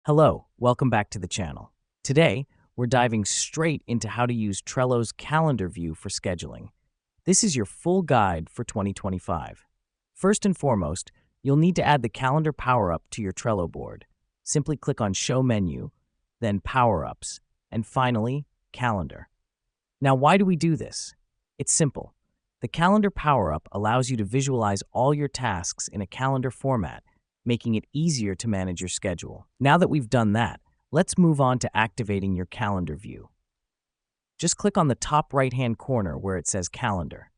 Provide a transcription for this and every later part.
Hello, welcome back to the channel. Today, we're diving straight into how to use Trello's calendar view for scheduling. This is your full guide for 2025. First and foremost, you'll need to add the calendar power-up to your Trello board. Simply click on Show Menu, then Power-Ups, and finally, Calendar. Now, why do we do this? It's simple. The calendar power-up allows you to visualize all your tasks in a calendar format, making it easier to manage your schedule. Now that we've done that, let's move on to activating your calendar view. Just click on the top right-hand corner where it says Calendar.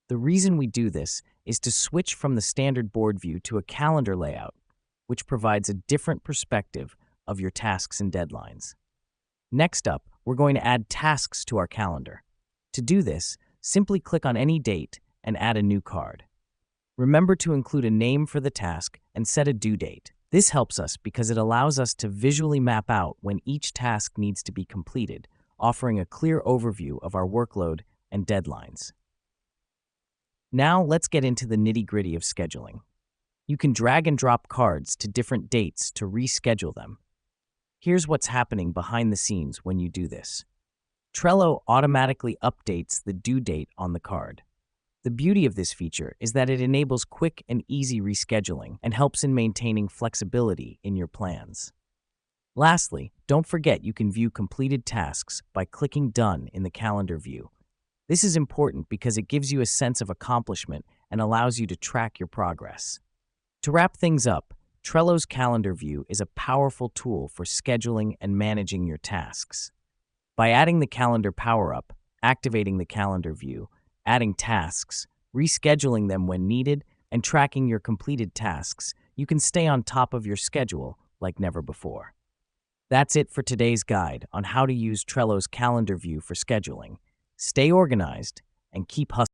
The reason we do this is to switch from the standard board view to a calendar layout, which provides a different perspective of your tasks and deadlines. Next up, we're going to add tasks to our calendar. To do this, simply click on any date and add a new card. Remember to include a name for the task and set a due date. This helps us because it allows us to visually map out when each task needs to be completed, offering a clear overview of our workload and deadlines. Now let's get into the nitty-gritty of scheduling. You can drag and drop cards to different dates to reschedule them. Here's what's happening behind the scenes when you do this. Trello automatically updates the due date on the card. The beauty of this feature is that it enables quick and easy rescheduling and helps in maintaining flexibility in your plans. Lastly, don't forget you can view completed tasks by clicking Done in the calendar view. This is important because it gives you a sense of accomplishment and allows you to track your progress. To wrap things up, Trello's calendar view is a powerful tool for scheduling and managing your tasks. By adding the calendar power-up, activating the calendar view, adding tasks, rescheduling them when needed, and tracking your completed tasks, you can stay on top of your schedule like never before. That's it for today's guide on how to use Trello's calendar view for scheduling. Stay organized and keep hustling.